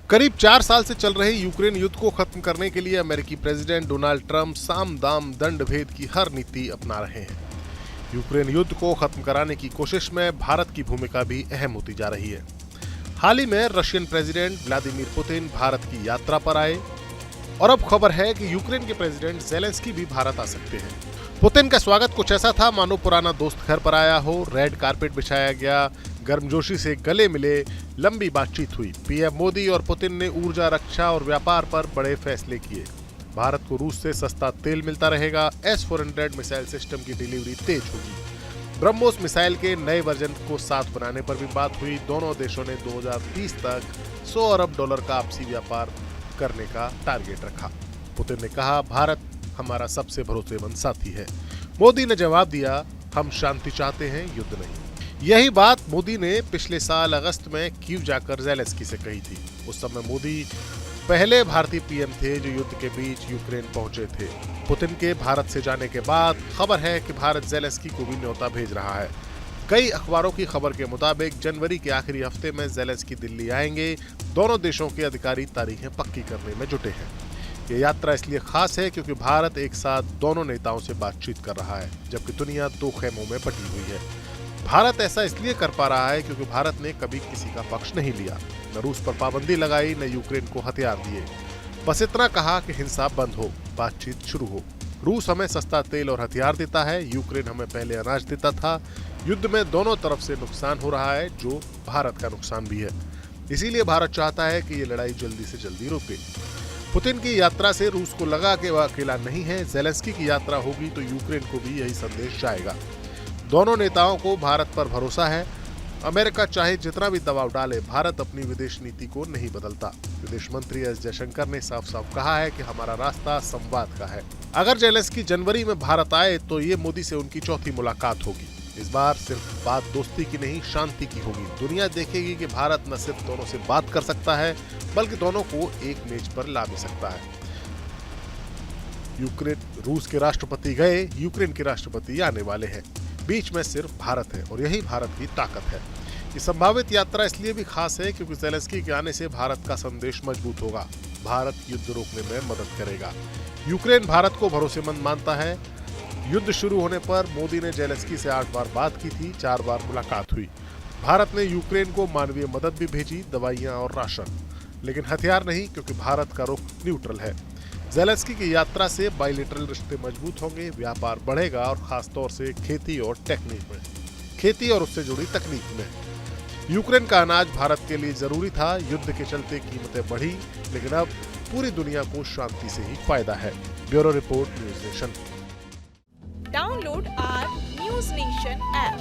करीब 4 साल से चल रहे यूक्रेन युद्ध को खत्म करने के लिए अमेरिकी प्रेसिडेंट डोनाल्ड ट्रंप साम दाम दंड भेद की हर नीति अपना रहे हैं। यूक्रेन युद्ध को खत्म कराने की कोशिश में भारत की भूमिका भी अहम होती जा रही है। हाल ही में Russian president Vladimir Putin Bharat की यात्रा पर आए और अब खबर है कि यूक्रेन के प्रेसिडेंट ज़ेलेंस्की भी भारत आ सकते हैं। पुतिन का स्वागत कुछ ऐसा था मानो पुराना दोस्त घर पर आया हो। रेड कारपेट बिछाया गया, गर्मजोशी से गले मिले, लंबी बातचीत हुई। पीएम मोदी और पुतिन ने ऊर्जा, रक्षा और व्यापार पर बड़े फैसले किए। भारत को रूस से सस्ता तेल मिलता रहेगा। S-400 मिसाइल सिस्टम की डिलीवरी तेज होगी। ब्रह्मोस मिसाइल के नए वर्जन को साथ बनाने पर भी बात हुई। दोनों देशों ने 2030 तक $100 अरब का आपसी व्यापार करने का टारगेट रखा। पुतिन ने कहा, भारत हमारा सबसे भरोसेमंद साथी है। मोदी ने जवाब दिया, हम शांति चाहते हैं, युद्ध नहीं। यही बात मोदी ने पिछले साल अगस्त में कीव जाकर ज़ेलेंस्की से कही थी। उस समय मोदी पहले भारतीय पीएम थे जो युद्ध के बीच यूक्रेन पहुंचे थे। पुतिन के भारत से जाने के बाद खबर है कि भारत ज़ेलेंस्की को भी न्योता भेज रहा है। कई अखबारों की खबर के मुताबिक जनवरी के आखिरी हफ्ते में ज़ेलेंस्की दिल्ली आएंगे। दोनों देशों के अधिकारी तारीखें पक्की करने में जुटे हैं। ये यात्रा इसलिए खास है क्योंकि भारत एक साथ दोनों नेताओं से बातचीत कर रहा है, जबकि दुनिया दो खेमों में बटी हुई है। भारत ऐसा इसलिए कर पा रहा है क्योंकि भारत ने कभी किसी का पक्ष नहीं लिया, न रूस पर पाबंदी लगाई, न यूक्रेन को हथियार दिए। बस इतना कहा कि हिंसा बंद हो, बातचीत शुरू हो। रूस हमें सस्ता तेल और हथियार देता है, यूक्रेन हमें पहले अनाज देता था। युद्ध में दोनों तरफ से नुकसान हो रहा है, जो भारत का नुकसान भी है। इसीलिए भारत चाहता है कि ये लड़ाई जल्दी से जल्दी रुके। पुतिन की यात्रा से रूस को लगा कि वह अकेला नहीं है। ज़ेलेंस्की की यात्रा होगी तो यूक्रेन को भी यही संदेश जाएगा। दोनों नेताओं को भारत पर भरोसा है। अमेरिका चाहे जितना भी दबाव डाले, भारत अपनी विदेश नीति को नहीं बदलता। विदेश मंत्री एस जयशंकर ने साफ साफ कहा है कि हमारा रास्ता संवाद का है। अगर ज़ेलेंस्की जनवरी में भारत आए तो ये मोदी से उनकी चौथी मुलाकात होगी। इस बार सिर्फ बात दोस्ती की नहीं, शांति की होगी। दुनिया देखेगी कि भारत न सिर्फ दोनों से बात कर सकता है, बल्कि दोनों को एक मेज पर ला भी सकता है। रूस के राष्ट्रपति गए, यूक्रेन के राष्ट्रपति आने वाले हैं। बीच में सिर्फ भारत है और यही भारत की ताकत है। ये संभावित यात्रा इसलिए भी खास है क्योंकि ज़ेलेंस्की के आने से भारत का संदेश मजबूत होगा। भारत युद्ध रोकने में मदद करेगा। यूक्रेन भारत को भरोसेमंद मानता है। युद्ध शुरू होने पर मोदी ने ज़ेलेंस्की से 8 बार बात की थी, 4 बार मुलाकात हुई। भारत ने यूक्रेन को मानवीय मदद भी भेजी, दवाइयां और राशन, लेकिन हथियार नहीं, क्योंकि भारत का रुख न्यूट्रल है। ज़ेलेंस्की की यात्रा से बायलैटरल रिश्ते मजबूत होंगे, व्यापार बढ़ेगा और खासतौर से खेती और उससे जुड़ी तकनीक में। यूक्रेन का अनाज भारत के लिए जरूरी था। युद्ध के चलते कीमतें बढ़ी, लेकिन अब पूरी दुनिया को शांति से ही फायदा है। Bureau report, news nation. Download our News Nation app